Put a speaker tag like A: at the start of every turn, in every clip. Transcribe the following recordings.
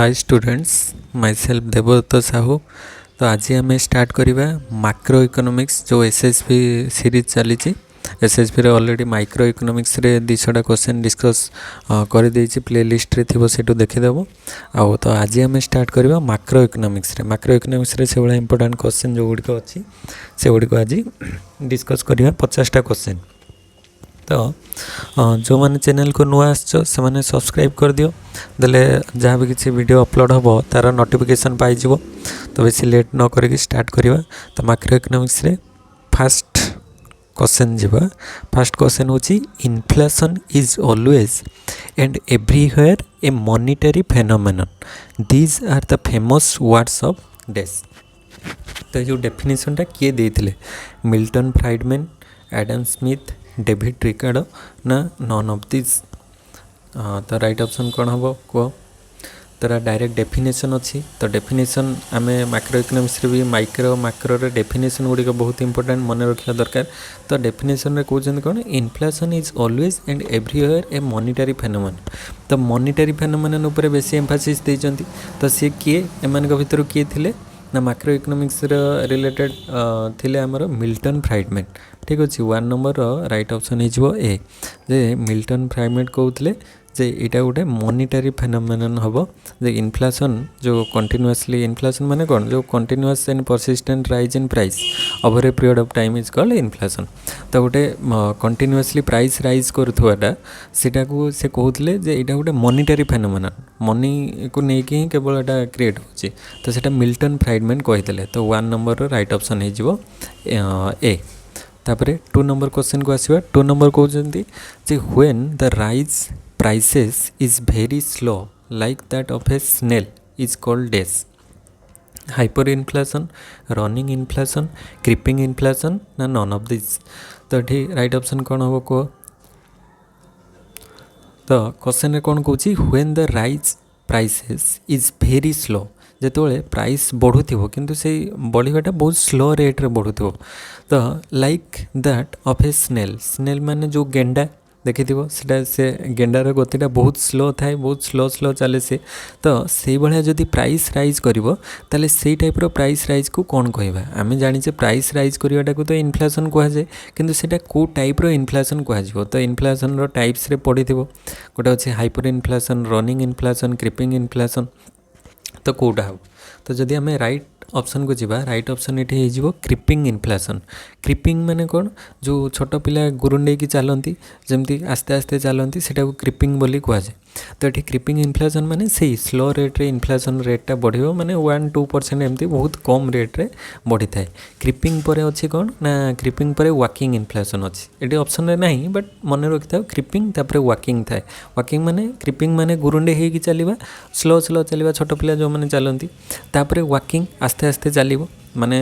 A: हाय students myself Devdutt Sahu. तो आज आम स्टार्ट करवा माक्रो इकोनॉमिक्स जो एसएसबी सीरीज चली। एसएसबी ऑलरेडी माइक्रो इकोनॉमिक्स रे 200टा क्वेश्चन डिस्कस कर प्ले लिस्ट रे थी सेठू देखीदेव। आउ तो आज आम स्टार्ट करवा माक्रो इकोनॉमिक्स रे से भाई इंपोर्टेंट क्वेश्चन जो गुड़िक अच्छी से गुड़िक आज डिस्कस करवा 50टा क्वेश्चन। तो जो मैंने चैनल को नुआ आसने सब्सक्राइब कर दियो देले जहाँ भी किसी वीडियो अपलोड हम तार नोटिफिकेशन पाइज। तो बेसी लेट न करके स्टार्ट करवा। तो माइक्रो इकोनॉमिक्स रे फास्ट क्वेश्चन जीवा। फास्ट क्वेश्चन होची inflation is always and everywhere a monetary phenomenon these are the famous words of dash. तो जो डेफिनेशनटा किए देते Milton Friedman, Adam Smith, David Ricardo ना नॉन ऑफ दिस। तो राइट ऑप्शन कौन हम कह। तार डायरेक्ट डेफिनेशन अच्छी। तो डेफिनेशन आम माइक्रो इकोनॉमिक्स भी माइक्रो रे डेफिनेशन गुड़िक बहुत इंपोर्टेंट मन रखा दरकार। तो डेफिनेशन रे कहते कौन inflation is always and everywhere a monetary phenomenon. तो मॉनिटरी फेनोमेनन उपर बेसी एम्फासिस देइचंती। तो सी किए एमान भितर किए थिले ना माइक्रो इकोनॉमिक्स रिलेटेड थिले आमर मिल्टन फ्राइडमैन। ठीक अच्छे 1 नंबर राइट ऑप्शन हो ए जे मिल्टन फ्राइडमैन कहते जे यहाँ गोटे मॉनिटरी फेनोमेनन हम जे इन्फ्लेशन जो कंटिन्यूअसली इन्फ्लेशन माने कौन जो continuous and persistent rise in price over a period of time is called inflation. तो गोटे कंटिन्यूअसली प्राइस राइज करूटा सीटा को से कहते जे यहाँ गोटे मॉनिटरी फेनोमेनन मनी को लेकिन ही केवल यहाँ क्रिएट होची। तो सीटा मिल्टन फ्राइडमैन कहते। तो 1 नंबर राइट ऑप्शन हो ए। तापरे 2 नंबर क्वेश्चन को आसवा। 2 नंबर कहते जे when the rise prices is very slow like that of a snail is called dash hyperinflation, running inflation, creeping inflation ना none of these। तो ये राइट ऑप्शन कौन हम कह। तो क्वेश्चन रे कौन कहूँ when the rise prices is very slow जिते प्राइस बढ़ुव किंतु से बढ़ाटा बहुत स्लो रेट्रे बढ़ुव। तो like that of a snail snail माने जो गेंडा देखी से गेंडार गतिटा बहुत स्लो थाए बहुत स्लो चले से। तो से भाया जदि प्राइस राइज करिवो ताले से टाइप्र प्राइस राइज को कौन कहवा। आम जाचे प्राइस राइज करवाटा को तो इन्फ्लेशन कहुए किंतु सेटा को टाइप्र इन्फ्लेशन कह। तो इन्फ्लेशन टाइप्स रे पड़ी गोटे अच्छे hyper inflation, running inflation, creeping inflation. तो कौटा हो। तो जदि आम राइट ऑप्शन को जीवा राइट ऑप्शन ये हो क्रिपिंग इन्फ्लेशन। क्रिपिंग माने कौन जो छोट पिला गुरुंडे की चलती जमती आस्ते आस्ते चलती सेटा को क्रिपिंग बोली कहुए। तो ये क्रिपिंग इन्फ्लेशन माने से स्लो रेट्रे इन्फ्लेशन रेटा बढ़ो माने 1-2% एमती बहुत कम रेट्रे बढ़ी थाए। क्रिपिंग पर अच्छी कौन ना क्रिपिंग पर वाकिंग इन्फ्लेशन अच्छी ये ऑप्शन रे नहीं बट मन रखि था क्रिपिंग तापर वाकिंग थाए। वाकिंग माने क्रिपिंग माने गुरुंडे होगी चलवा स्लो चलवा छोट पिला जो मैंने चलती तापर वाकिंग आस्ते आस्ते चलो माने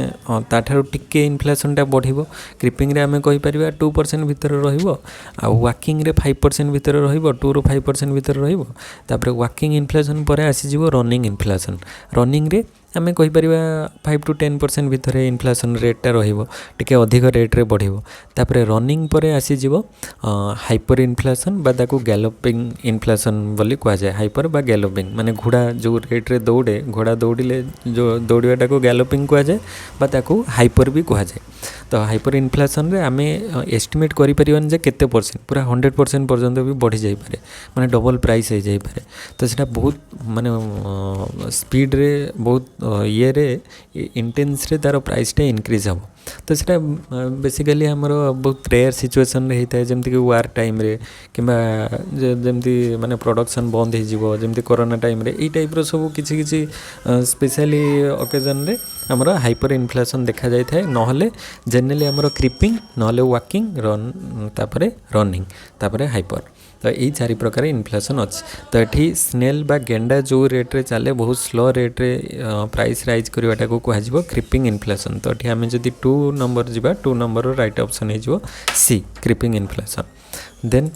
A: ताठार टिके इन्फ्लेशनटा बढ़ो। क्रिपिंग रे आमे कहि परिबा 2% भितर रहिबो आ वाकिंग रे 5% भितर रहिबो 2 ରୁ 5% भितर रहिबो। तापर वाकिंग इन्फ्लेशन पर आसी जिवो रनिंग इन्फ्लेशन। रनिंग रे आमे कहि परिबा 5 to 10% भितर इन्फ्लेशन रेटटा रहिबो टिके अधिक रेट्रे बढ़ो। तापर रनिंग पर आसी जिवो हाइपर इन्फ्लेशन बा ताकू गैलोपिंग इन्फ्लेशन बोली कह जाए। हाइपर बा गैलोपिंग माने घोड़ा जो रेट्रे दौड़े घोड़ा दौड़िले जो दौड़ाटा को गैलोपिंग कह जाए बा ताकू हाइपर भी कह जाए। तो हाइपर इन्फ्लेशन रे आमे एस्टिमेट करि परिबन जे केते परसेंट पूरा 100% पर्यंत भी बढ़ी जाई पारे माने डबल प्राइस हो जाई पारे। तो सेटा बहुत माने स्पीड रे बहुत ये रे इंटेंस रे तार प्राइसटा इनक्रीज हम। तो सेटा बेसिकली आमर बहुत रेयर सिचुएसन रे होता है जमती कि वार टाइम रे किंबा जमती माने प्रोडक्शन बंद हो जमती कोरोना टाइम रे ई टाइप रो सब किछि किछि स्पेशली ओकेजन रे आमर हाइपर इन्फ्लेशन देखा जाय थाए। नहले जनरली आमर क्रिपिंग नहले वाकिंग रन तापरे रनिंग तापरे हाइपर। तो यही 4 प्रकार इन्फ्लेशन अच्छी। तो ये स्नेल बा गेंडा जो रेट्रे चले बहुत स्लो रेट्रे प्राइस राइज करवाटा को कह क्रिपिंग इन्फ्लेशन। तो ये आम जब 2 नंबर जावा 2 नंबर राइट ऑप्शन हो सी क्रिपिंग इन्फ्लेशन। देन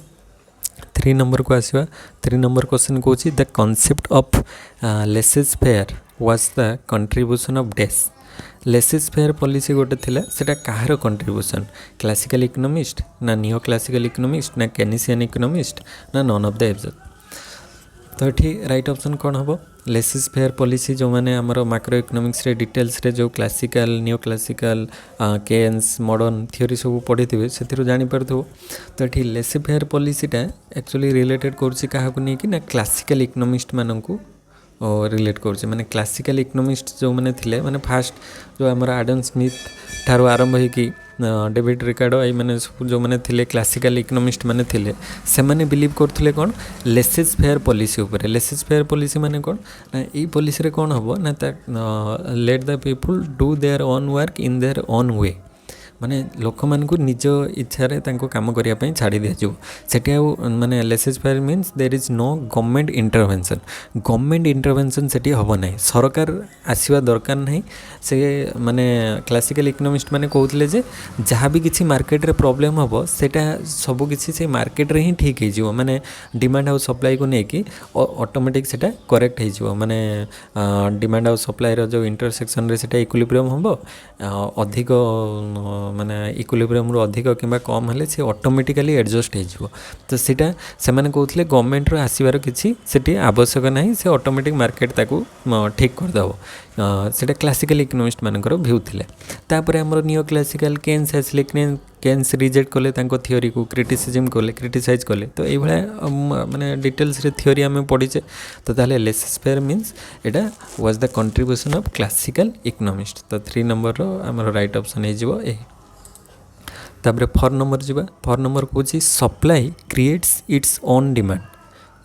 A: 3 नंबर को आसवा। 3 नंबर क्वेश्चन कौन the concept of laces fair was the contribution of dash. Laces fair policy गोटे थिला सेटा कहार कंट्रीब्यूशन क्लासिकल इकोनॉमिस्ट ना नियो क्लासिकल इकोनॉमिस्ट ना केनिसियन इकोनॉमिस्ट ना नॉन ऑफ द एब्सट। तो ये राइट ऑप्शन कौन हम लेसिस फेयर पॉलिसी जो मैंने आमर माइक्रो इकोनॉमिक्स रे डिटेल्स रे जो classical neo classical Keynes modern theory सब पढ़ी थे से जापर तो ये लेसी फेयर पॉलिसीटा एक्चुअली रिलेटेड कर क्लासिकल इकोनॉमिस्ट मानू रिलेट कर माने क्लासिकल इकोनॉमिस्ट जो मैंने थे माने फास्ट जो आम आडम स्मिथ ठार आरंभ हो डेविड रिकार्डो ये मैंने जो मैंने थे क्लासिकल इकोनॉमिस्ट मैंने थे से मैंने बिलीव करते कौन लेसेस फेयर पॉलिसी उपर लेसेस फेयर पॉलिसी माने कौन ना ये पॉलिसी रे कौन हम ना let the people do their own work in their own way माने लोक मानक निज इच्छा काम करने छाड़ी दिज्व से माने laissez faire means there is no government intervention से हम ना सरकार आसवा दरकार ना से माने क्लासिकल इकोनॉमिस्ट माने कहते जे जहाँ भी किसी मार्केट रे प्रॉब्लम हम सेटा सब किसी से मार्केट रे ही ठीक हो माने डिमांड आउ सप्लाई को लेकिन ऑटोमेटिक सेटा करेक्ट हो माने डिमांड आउ सप्लाई रो जो इंटरसेक्शन रे सेटा इक्विलिब्रियम हम अधिक माने इक्विलिब्रियम रो अधिक किंबा कम हेले से ऑटोमेटिकली एडजस्ट हो तो सीटा से माने कहते गवर्नमेंट रो आसीबार किसी सेठी आवश्यक नहीं से ऑटोमेटिक मार्केट ताकू ठीक करदेव सेटा क्लासिकल इकोनॉमिस्ट मानकर भ्यू थिले तापर हमर नियो क्लासिकल केन्स आसले केन्स रिजेक्ट कले थियोरी को क्रिटिसिजम कले क्रिटिसाइज कले तो ये माने डिटेल्स रे थियोरी आम पढ़ीचे तो ताले laces faire means Etah was the contribution of classical economist तो 3 नंबर रो हमर राइट ऑप्शन हे जिवो ए तापर 4 नंबर जीवा 4 नंबर कौन supply creates its own demand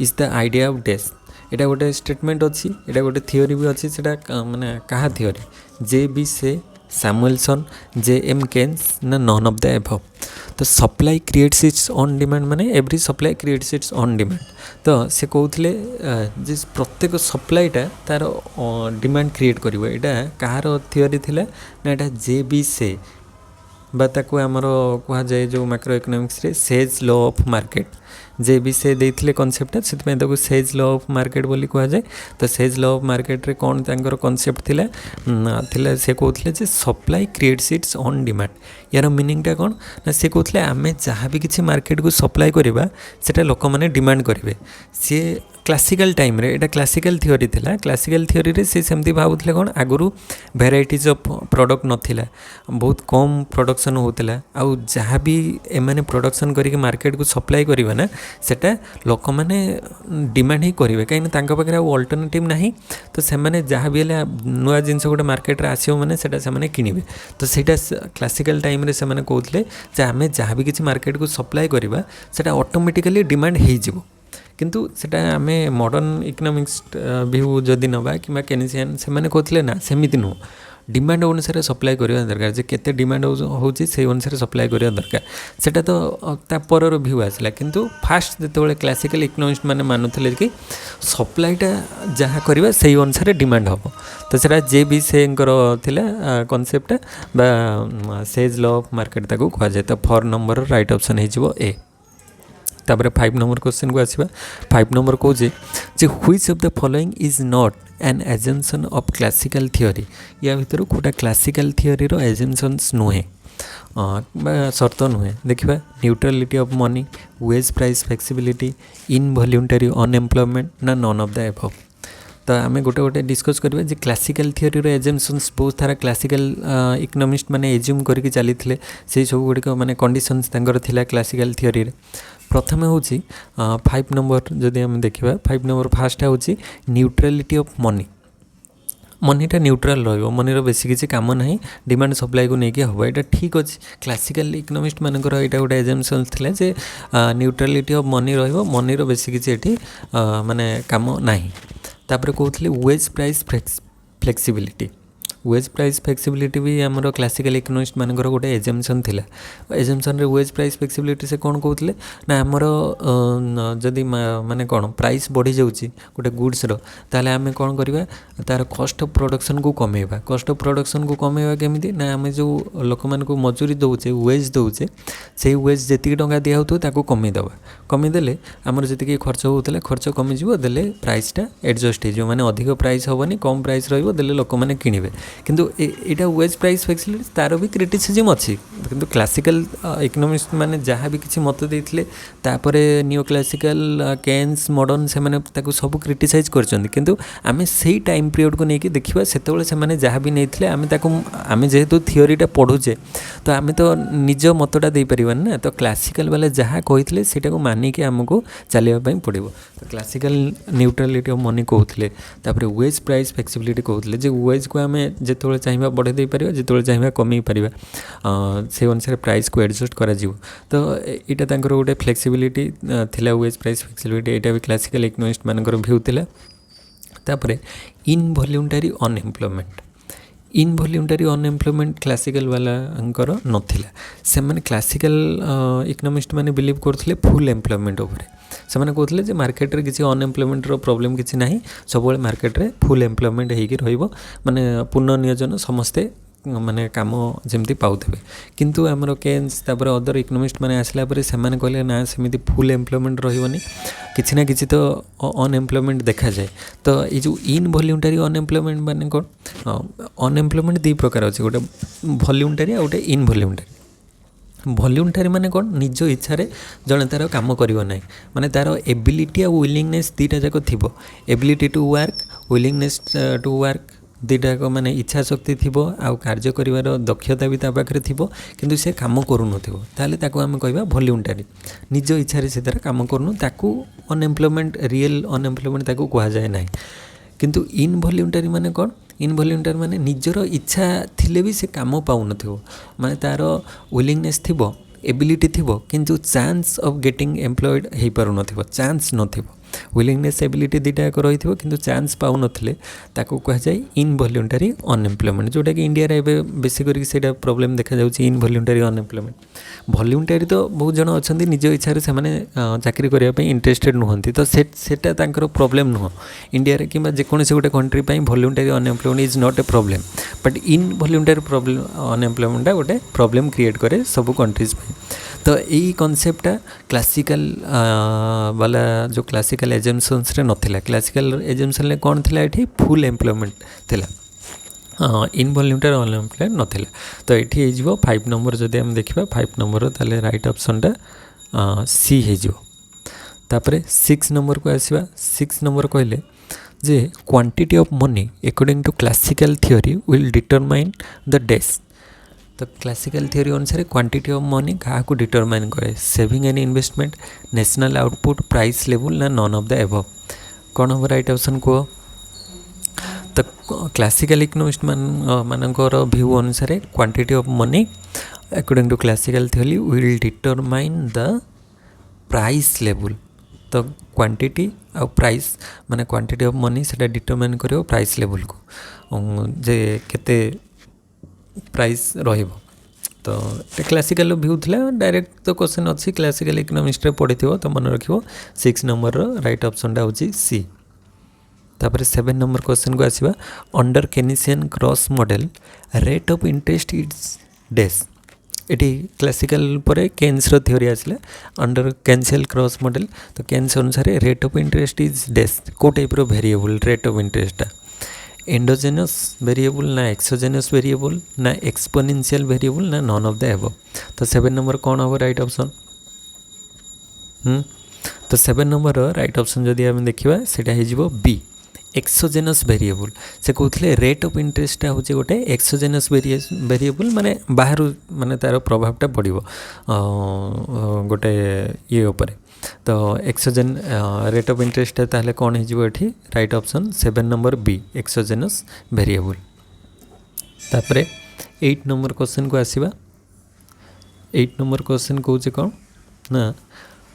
A: is the idea of death यहाँ गोटे स्टेटमेंट अच्छी यहाँ गोटे थियोरी भी अच्छी से माने क्या theory J B Say Samuelson J M Keynes ना नन ऑफ द एबव तो supply creates its own demand माने every supply creates its own demand तो से कहते जे प्रत्येक सप्लाईटा तार डिमांड क्रिएट कर कहार थियोरी थिला ना यहाँ जे बी से बाताको आमर कह जाए जो माइक्रो इकोनॉमिक्स रे सेज लॉ ऑफ मार्केट जे भी से देते कनसेप्टा से सेज लॉ ऑफ मार्केट बोली कह जाए तो सेज लॉ ऑफ मार्केट रे कौन तांकर कनसेप्ट थिला से कहते supply creates its own demand यार मीनिंगटा कौन ना से कहते आम जहाँ भी किसी मार्केट को सप्लाई करवा सेटा लोक मैंने डिमांड करेंगे सी क्लासिकल टाइम रे एटा क्लासिकल थियोरी थिला क्लासिकल थियोरी रे से सेमती भावुले कौन आगुरी भेराइटीज ऑफ प्रोडक्ट नथिला बहुत कम प्रोडक्शन होता आउ जहाँ भी एमाने प्रोडक्शन करके मार्केट को सप्लाई करेंगे ना सेटा लोक मैंने डिमांड ही करेंगे कहीं पाखे अल्टरनेटिव ना तो से जहाँ भी नुआ जिनस गोटे मार्केट रे आसो मैंने से किणवे तो सेटा क्लासिकल टाइम रे से कहते आम जहाँ भी किसी मार्केट को सप्लाई करवा सेटा ऑटोमेटिकली डिमांड हो किंतु सेटा आम मॉडर्न इकोनॉमिक्स व्यू जदि नवा कि केनिसियन से कहते ना सेमती नुह डिमांड अनुसार सप्लाई करवा दरकार जे केते डिमांड होची से अनुसार सप्लाई करवा दरकार सेटा तो तापर व्यू आसला किंतु फास्ट जो क्लासिकल इकोनॉमिस्ट माने मानुଥିଲେ कि सप्लाईटा जहाँ करवा से अनुसार डिमांड हम तो सेटा जे बी से कनसेप्टा बा सेज लॉ ऑफ मार्केट ताको कह जाए तो 4 नंबर राइट ऑप्शन हो ए तापर 5 नंबर क्वेश्चन को आसवा 5 नंबर कौन जे which of the following is not an assumption of classical theory या भर कौटा क्लासिकल थियोरी रो एजम्पशंस नुहे शर्त नुहे देखा neutrality of money wage price flexibility involuntary unemployment ना नन ऑफ द एबव तो आम गोटे गोटे डिस्कस करवा जे क्लासिकल थियोरी रो एजम्पशंस बहुत सारा क्लासिकल इकोनॉमिस्ट माने एज्यूम करके चली से सब गुड़िक माने कंडीशंस थिला क्लासिकल थियोरी रे प्रथम हूँ 5 नंबर जदि आम देखा 5 नंबर फास्ट हूँ न्यूट्रलिटी ऑफ मनी मनीटा न्यूट्राल रो मनीर बेसी किसी काम ना डिमांड सप्लाई को लेकिन हम यहाँ ठीक अच्छे क्लासिकल इकोनॉमिस्ट मानकर यहाँ गोटे एजम्पशन था जे न्यूट्रलिटी ऑफ मनी रनीर बेसी किसी माने काम ना तापर कहते wage price flexibility wage price flexibility भी आमर क्लासिकल इकोनॉमिस्ट मानकर गोटे एजम्पशन थिला एजम्पशन रे वेज प्राइस फ्लेक्सिबिलिटी से कौन कहते ना आमर जदि माने कौन प्राइस बढ़ी जाऊँगी गोटे गुड्स रो ताले आमे कौन करवा तार कॉस्ट ऑफ प्रोडक्शन को कमेवा कॉस्ट ऑफ प्रोडक्शन को कमेवा केमिति ना आमे जो लोक मान को मजूरी दौचे वेज दौचे से वेज जी टंका दिया होतो ताको कमेदेवा कमेदेले आमर जी खर्च होता खर्च कमिजिवो देले प्राइसटा एडजस्ट हो माने अधिक प्राइस हेनी कम प्राइस रहिबो देले लोक माने किनिबे କିନ୍ତୁ ଏଇଟା ୱେଜ୍ ପ୍ରାଇସ୍ ଫ୍ଲେକ୍ସିବିଲିଟି ତାର ବି କ୍ରିଟିସିଜିମ୍ ଅଛି, କିନ୍ତୁ କ୍ଲାସିକାଲ ଇକୋନୋମିଷ୍ଟ ମାନେ ଯାହା ବି କିଛି ମତ ଦେଇଥିଲେ ତାପରେ ନିଓ କ୍ଲାସିକାଲ କେନ୍ସ ମଡ଼ର୍ନ ସେମାନେ ତାକୁ ସବୁ କ୍ରିଟିସାଇଜ୍ କରିଛନ୍ତି। କିନ୍ତୁ ଆମେ ସେଇ ଟାଇମ୍ ପିରିୟଡ଼କୁ ନେଇକି ଦେଖିବା, ସେତେବେଳେ ସେମାନେ ଯାହା ବି ନେଇଥିଲେ ଆମେ ଯେହେତୁ ଥିଓରିଟା ପଢ଼ୁଛେ ତ ଆମେ ତ ନିଜ ମତଟା ଦେଇପାରିବାନି ନା, ତ କ୍ଲାସିକାଲ ବାଲା ଯାହା କହିଥିଲେ ସେଇଟାକୁ ମାନିକି ଆମକୁ ଚାଲିବା ପାଇଁ ପଡ଼ିବ। ତ କ୍ଲାସିକାଲ ନ୍ୟୁଟ୍ରାଲିଟି ଅଫ୍ ମନି କହୁଥିଲେ, ତାପରେ ୱେଜ୍ ପ୍ରାଇସ୍ ଫ୍ଲେକ୍ସିବିଲିଟି କହୁଥିଲେ ଯେ ୱେଜ୍କୁ ଆମେ ଯେତେବେଳେ ଚାହିଁବା ବଢ଼େଇ ଦେଇପାରିବା, ଯେତେବେଳେ ଚାହିଁବା କମେଇ ପାରିବା, ସେ ଅନୁସାରେ ପ୍ରାଇସ୍କୁ ଆଡ଼ଜଷ୍ଟ କରାଯିବ। ତ ଏଇଟା ତାଙ୍କର ଗୋଟେ ଫ୍ଲେକ୍ସିବିଲିଟି ଥିଲା, ୱେଜ୍ ପ୍ରାଇସ୍ ଫ୍ଲେକ୍ସିବିଲିଟି, ଏଇଟା ବି କ୍ଲାସିକାଲ ଇକୋନୋମିଷ୍ଟ ମାନଙ୍କର ଭ୍ୟୁ ଥିଲା। ତାପରେ ଇନଭଲ୍ୟୁଣ୍ଟାରୀ ଅନଏମ୍ପ୍ଲୟମେଣ୍ଟ, ଇନଭଲ୍ୟୁଣ୍ଟାରୀ ଅନଏମ୍ପ୍ଲୟମେଣ୍ଟ କ୍ଲାସିକାଲ ବାଲାଙ୍କର ନଥିଲା। ସେମାନେ କ୍ଲାସିକାଲ ଇକୋନୋମିଷ୍ଟ ମାନେ ବିଲିଭ୍ କରୁଥିଲେ ଫୁଲ୍ ଏମ୍ପ୍ଲୟମେଣ୍ଟ ଉପରେ। ସେମାନେ କହୁଥିଲେ ଯେ ମାର୍କେଟରେ କିଛି ଅନଏମ୍ପ୍ଲୟମେଣ୍ଟର ପ୍ରୋବ୍ଲେମ୍ କିଛି ନାହିଁ, ସବୁବେଳେ ମାର୍କେଟରେ ଫୁଲ୍ ଏମ୍ପ୍ଲୟମେଣ୍ଟ ହେଇକି ରହିବ, ମାନେ ପୂର୍ଣ୍ଣ ନିୟୋଜନ ସମସ୍ତେ ମାନେ କାମ ଯେମିତି ପାଉଥିବେ। କିନ୍ତୁ ଆମର କେନ୍ସ ତାପରେ ଅଦର ଇକୋନୋମିଷ୍ଟ ମାନେ ଆସିଲା ପରେ ସେମାନେ କହିଲେ ନା, ସେମିତି ଫୁଲ୍ ଏମ୍ପ୍ଲୟମେଣ୍ଟ ରହିବନି, କିଛି ନା କିଛି ତ ଅନଏମ୍ପ୍ଲୟମେଣ୍ଟ ଦେଖାଯାଏ। ତ ଏଇ ଯେଉଁ ଇନଭଲ୍ୟୁଣ୍ଟାରୀ ଅନଏମ୍ପ୍ଲୟମେଣ୍ଟ ମାନେ କ'ଣ, ଅନଏମ୍ପ୍ଲୟମେଣ୍ଟ ଦୁଇ ପ୍ରକାର ଅଛି, ଗୋଟେ ଭଲ୍ୟୁଣ୍ଟାରୀ ଆଉ ଗୋଟେ ଇନଭଲ୍ୟୁଣ୍ଟାରୀ। ଭଲ୍ୟୁଣ୍ଟାରୀ ମାନେ କ'ଣ, ନିଜ ଇଚ୍ଛାରେ ଜଣେ ତା'ର କାମ କରିବ ନାହିଁ, ମାନେ ତା'ର ଏବିଲିଟି ଆଉ ୱିଲିଙ୍ଗନେସ୍ ଦୁଇଟା ଯାକ ଥିବ। Ability to work, willingness to work, ଦୁଇଟା ଯାକ ମାନେ ଇଚ୍ଛା ଶକ୍ତି ଥିବ ଆଉ କାର୍ଯ୍ୟ କରିବାର ଦକ୍ଷତା ବି ତା ପାଖରେ ଥିବ, କିନ୍ତୁ ସେ କାମ କରୁନଥିବ, ତାହେଲେ ତାକୁ ଆମେ କହିବା ଭଲ୍ୟୁଣ୍ଟାରୀ। ନିଜ ଇଚ୍ଛାରେ ସେ ତା'ର କାମ କରୁନୁ, ତାକୁ ଅନଏମ୍ପ୍ଲୟମେଣ୍ଟ, ରିଏଲ୍ ଅନଏମ୍ପ୍ଲୟମେଣ୍ଟ ତାକୁ କୁହାଯାଏ ନାହିଁ। କିନ୍ତୁ ଇନଭଲ୍ୟୁଣ୍ଟାରୀ ମାନେ କ'ଣ, ଇନଭଲ୍ୟୁଣ୍ଟାରୀ ମାନେ ନିଜର ଇଚ୍ଛା ଥିଲେ ବି ସେ କାମ ପାଉନଥିବ, ମାନେ ତା'ର ୱିଲିଙ୍ଗନେସ୍ ଥିବ, ଏବିଲିଟି ଥିବ, କିନ୍ତୁ chance of getting employed ହେଇପାରୁନଥିବ, chance ନଥିବ। ୱିଲିଙ୍ଗନେସ୍ ଏବିଲିଟି ଦୁଇଟା ଯାକ ରହିଥିବ, କିନ୍ତୁ ଚାନ୍ସ ପାଉନଥିଲେ ତାକୁ କୁହାଯାଏ ଇନଭଲ୍ୟୁଣ୍ଟାରୀ ଅନଏମ୍ପ୍ଲୟମେଣ୍ଟ, ଯେଉଁଟାକି ଇଣ୍ଡିଆରେ ଏବେ ବେଶୀ କରିକି ସେଇଟା ପ୍ରୋବ୍ଲେମ୍ ଦେଖାଯାଉଛି, ଇନଭଲ୍ୟୁଣ୍ଟାରୀ ଅନଏମ୍ପ୍ଲୟମେଣ୍ଟ। ଭଲ୍ୟୁଣ୍ଟାରୀ ତ ବହୁତ ଜଣ ଅଛନ୍ତି ନିଜ ଇଚ୍ଛାରେ ସେମାନେ ଚାକିରି କରିବା ପାଇଁ ଇଣ୍ଟରେଷ୍ଟେଡ଼୍ ନୁହନ୍ତି, ତ ସେଟା ତାଙ୍କର ପ୍ରୋବ୍ଲେମ୍ ନୁହଁ। ଇଣ୍ଡିଆରେ କିମ୍ବା ଯେକୌଣସି ଗୋଟେ କଣ୍ଟ୍ରି ପାଇଁ voluntary unemployment is not a problem, but involuntary ଅନଏମ୍ପ୍ଲୟମେଣ୍ଟଟା ଗୋଟେ ପ୍ରୋବ୍ଲେମ୍ କ୍ରିଏଟ୍ କରେ ସବୁ କଣ୍ଟ୍ରିଜ୍ ପାଇଁ। ତ ଏଇ କନସେପ୍ଟଟା କ୍ଲାସିକାଲ ବାଲା ଯେଉଁ କ୍ଲାସିକାଲ ଏଜମ୍ପସନ୍ସରେ ନଥିଲା। କ୍ଲାସିକାଲ ଏଜମ୍ପସନ୍ରେ କ'ଣ ଥିଲା, ଏଠି ଫୁଲ୍ ଏମ୍ପ୍ଲୟମେଣ୍ଟ ଥିଲା, ଇନଭଲ୍ୟୁଣ୍ଟାରୀ ଅନଏମ୍ପ୍ଲୟମେଣ୍ଟ ନଥିଲା। ତ ଏଠି ହେଇଯିବ 5 ନମ୍ବର, ଯଦି ଆମେ ଦେଖିବା 5 ନମ୍ବର, ତାହେଲେ ରାଇଟ୍ ଅପସନ୍ଟା ସି ହେଇଯିବ। ତାପରେ 6 ନମ୍ବରକୁ ଆସିବା। 6 ନମ୍ବର କହିଲେ ଯେ quantity of money according to classical theory will determine the dash. ତ କ୍ଲାସିକାଲ ଥିଓରି ଅନୁସାରେ କ୍ୱାଣ୍ଟିଟି ଅଫ୍ ମନି କାହାକୁ ଡିଟରମାଇନ୍ କରେ, saving and investment, national output, price ଲେବୁଲ୍, ନା ନନ୍ ଅଫ୍ ଦ ଏଭଭ୍। କ'ଣ ହେବ ରାଇଟ୍ ଅପସନ୍ କୁହ? ତ କ୍ଲାସିକାଲ ଇକୋନୋମିଷ୍ଟ ମାନଙ୍କର ଭ୍ୟୁ ଅନୁସାରେ quantity of money according to classical theory will determine the price ଲେବୁଲ୍। ତ କ୍ୱାଣ୍ଟିଟି ଆଉ ପ୍ରାଇସ୍, ମାନେ କ୍ୱାଣ୍ଟିଟି ଅଫ୍ ମନି ସେଇଟା ଡିଟରମାଇନ୍ କରିବ ପ୍ରାଇସ୍ ଲେବୁଲ୍କୁ, ଯେ କେତେ ପ୍ରାଇସ୍ ରହିବ। ତ ଏଟା କ୍ଲାସିକାଲ ଭ୍ୟୁ ଥିଲା। ଡାଇରେକ୍ଟ ତ କ୍ୱେଶ୍ଚନ୍ ଅଛି, କ୍ଲାସିକାଲ ଇକୋନୋମିକ୍ସରେ ପଢ଼ିଥିବ ତ ମନେ ରଖିବ। 6 ନମ୍ବରର ରାଇଟ୍ ଅପସନ୍ଟା ହେଉଛି ସି। ତାପରେ 7 ନମ୍ବର କ୍ୱେଶ୍ଚନ୍କୁ ଆସିବା। Under Keynesian cross model rate of interest is dash. ଏଠି କ୍ଲାସିକାଲ ପରେ କେନ୍ସର ଥିଓରି ଆସିଲା, ଅଣ୍ଡର କେନ୍ସିଆଲ କ୍ରସ୍ ମଡ଼େଲ୍। ତ କେନ୍ସ ଅନୁସାରେ rate of interest is dash, କେଉଁ ଟାଇପ୍ର ଭେରିଏବୁଲ୍ ରେଟ୍ ଅଫ୍ ଇଣ୍ଟରେଷ୍ଟଟା, एंडोजेनस वेरिएबल ना एक्सोजेनस वेरिएबल ना एक्सपोनेंशियल वेरिएबल ना नॉन ऑफ द एबव। तो 7 नंबर कौन हम राइट ऑप्शन? तो 7 नंबर राइट ऑप्शन जदि आम देखा सेटा हो बी एक्सोजेनस वेरिएबल। से कहते रेट ऑफ इंटरेस्टा हूँ गोटे एक्सोजेनस वेरिएबल, माने बाहर माने तार प्रभावटा पड़ो गोटे ये उपर। तो एक्सोजेन रेट ऑफ इंटरेस्ट ताहले कौन हो right option 7 number B exogenous variable. तापरे 8 नंबर क्वेश्चन को आसीबा। 8 नंबर क्वेश्चन कौन कौन ना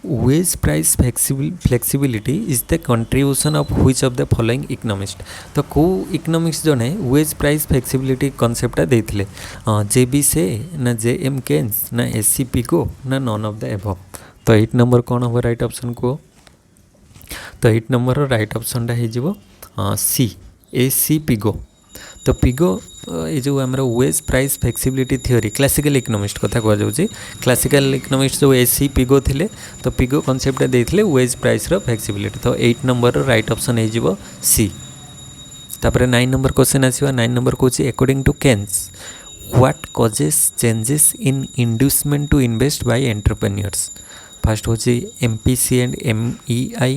A: wage price flexibility is the contribution of which of the following economist. तो कौ इकोनॉमिक्स जने वेज प्राइस फ्लेक्सिबिलिटी कॉन्सेप्टटा देथिले, जेबी से ना जेएम केन्स ना एससी पिगो ना नॉन ऑफ द एबव। तो 8 नंबर कौन हम राइट ऑप्शन को? तो 8 नंबर राइट ऑप्शनटा हो सी एसी पिगो। तो पिगो ये जो आम wage price flexibility theory classical economist कथा कहुच्छे। क्लासिकल इकोनॉमिस्ट जो एसी पिगो थिले, तो पिगो कॉन्सेप्ट देते वेज प्राइस फ्लेक्सिबिलिटी। तो 8 नंबर राइट ऑप्शन हो सी। तापर 9 नंबर क्वेश्चन आसवा 9 नंबर कौन according to Keynes what causes changes in inducement to invest by entrepreneurs. First हूँ MPC and MEI,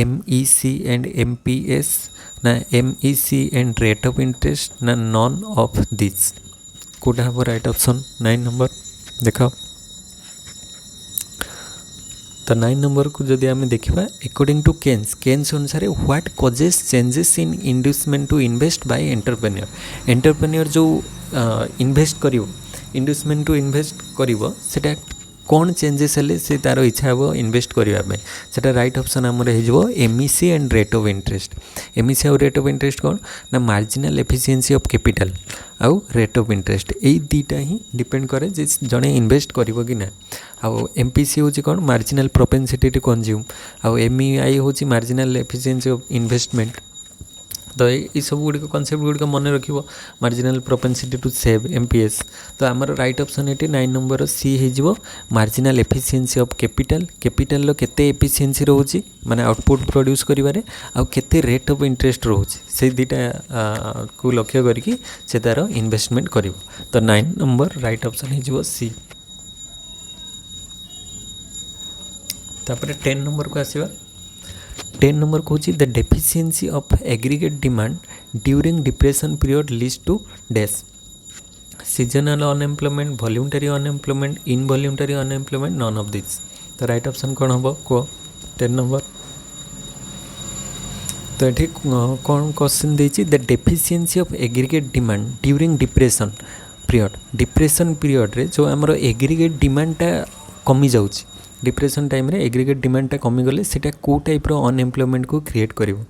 A: MEC and MPS ना MEC and rate of interest ना none of this Kota हम right option 9 number देख। तो 9 number को जदि आम देखा अकॉर्डिंग टू केन्स अनुसार what causes changes in inducement to invest by entrepreneur जो इन्वेस्ट कर इंड्यूसमेंट टू इन्वेस्ट कर कौन चेंजेस हेल्ले से तार इच्छा हे इन्वेस्ट करने से राइट ऑप्शन आमर हो MEC and rate of interest. MEC और रेट ऑफ इंटरेस्ट कौन ना मार्जिनल एफिशिएंसी ऑफ कैपिटल आउ रेट ऑफ इंटरेस्ट यही दुईटा ही डिपेंड करे जे जड़े इन्वेस्ट करिवो कि ना। आउ MPC हूँ कौन मार्जिनल प्रोपेंसिटी टू कंज्यूम आउ MEI हूँ मार्जिनल एफिशिएंसी ऑफ इन्वेस्टमेंट। तो ये सब गुड़िक कनसेप्ट गुड़िक मन रख marginal propensity to save MPS। तो आमर राइट ऑप्शन ये 9 नंबर C हो मार्जिनल एफिशिएंसी ऑफ कैपिटल केते एफिशिएंसी रोचे माने आउटपुट प्रोड्यूस करिवारे आउ केते रेट ऑफ इंटरेस्ट रोचे से दुईटा को लक्ष्य करके से तार इन्वेस्टमेंट करिवो। तो 9 नंबर राइट ऑप्शन हो C। तापर 10 नंबर को आसीबा 10 नंबर कौन the deficiency of aggregate demand during depression period leads to dash seasonal unemployment voluntary unemployment involuntary unemployment none of this. तो राइट ऑप्शन कौन हम कह 10 नंबर। तो ये कौन क्वेश्चन देती the deficiency of aggregate demand during depression period रे जो आमर एग्रीगेट डिमांडटा कमी जाउची डिप्रेशन टाइम रे एग्रीगेट डिमांडटा कमी गले सेटा को टाइप रो अनएम्प्लॉयमेंट को क्रिएट करिवो।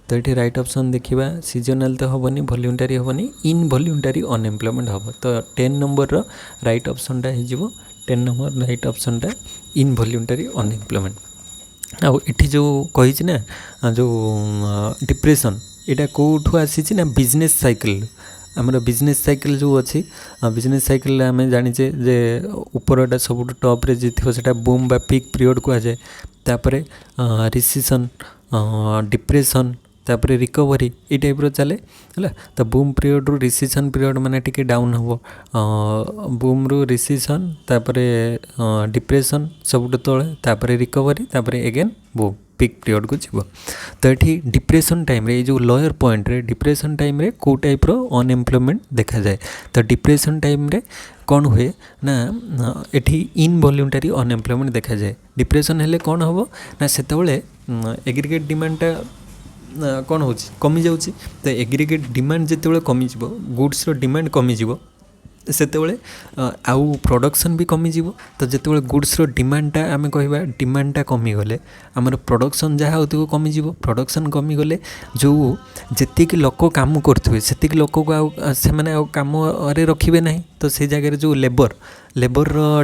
A: तो ये राइट ऑप्शन देखा सीजनल तो हेनी वॉल्यूंटरी हेनी इनवॉल्यूंटरी अनएम्प्लॉयमेंट हम। तो 10 नंबर रो राइट ऑप्शनटा हो 10 नंबर राइट ऑप्शनटा इनवॉल्यूंटरी अनएम्प्लॉयमेंट। आउ ये जो कही ना जो डिप्रेशन यहाँ कौटू आसी ना बिजनेस साइकिल आमर बिजनेस साइकिल जो अच्छी बिजनेस साइकिल आम जाचे जे उपरटा सब टॉप रे जी थी से बूम बा पीक पीरियड कहुए तापर रिसेशन डिप्रेशन तापर रिकवरी ये टाइप रो चले है। तो बूम पीरियड रु रिसेशन पीरियड माने टिके डाउन हम बूम रु रिसेशन तापर डिप्रेशन सब तले तापर रिकवरी तापर एगेन बूम पीक पीरियड को जीव। तो ये डिप्रेशन टाइम रे जो लोअर पॉइंट रे डिप्रेशन टाइम रे को टाइप रो अनएम्प्लॉयमेंट देखा जाए। तो डिप्रेशन टाइम रे कौन हुए ना ये इनवॉल्यूंटरी अनएम्प्लॉयमेंट देखा जाए। डिप्रेशन हेले कौन हम ना से एग्रीगेट डिमांडटा कौन हो कमी जाऊँगी। तो एग्रीगेट डिमांड जिते कमी गुड्स डिमांड कमी से आउ प्रोडक्शन भी कमी जीवो। तो जिते गुड्स डिमांडटा आम कह डिमांडटा कमी गले आमर प्रोडक्शन जहाँ होती कमी जीवो। प्रोडक्शन कमी गले जो जी लोक काम करुवे से लोक को से कम रखिए ना। तो से जगह जो लेबर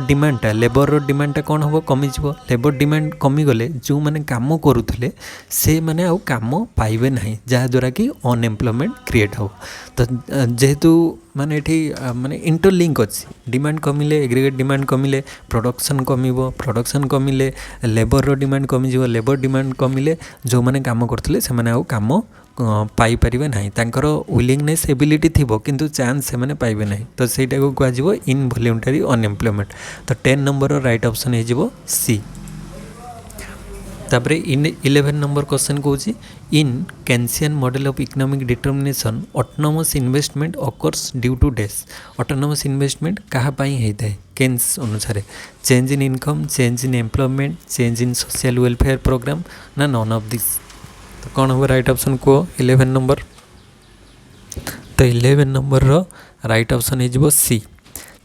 A: डिमांडटा कौन हम कमी जीव। लेबर डिमांड कमी गले जो मैंने काम करुले से मैंने आउ काम पाइबे ना जहाँद्वारा कि अनएम्प्लॉयमेंट क्रिएट हो। तो जेहेतु माने ये माने इंटरलिंक अच्छी डिमांड कमिले एग्रीगेट डिमांड कमिले प्रोडक्शन कमिबो प्रोडक्शन कमिले लेबर डिमांड कमिजिवो लेबर डिमांड कमिले जो मैंने काम करथिले से माने आउ काम पाई परिबे नाही तांकर विलिंगनेस एबिलिटी थिबो किंतु चांस से माने पाइबे नाही। तो सेटा को कहजिवो इनवॉल्यूंटरी अनएम्प्लॉयमेंट। तो 10 नंबर राइट ऑप्शन हे जिवो सी। तापरे 11 नंबर क्वेश्चन कहूँ in Keynesian model of economic determination autonomous investment occurs due to dash. Autonomous investment कहाँ होता है केन्स अनुसार change in income change in employment change in social welfare programme ना नॉन ऑफ दिस। तो कौन हम राइट ऑप्शन को 11 नंबर। तो 11 नंबर राइट ऑप्शन हो C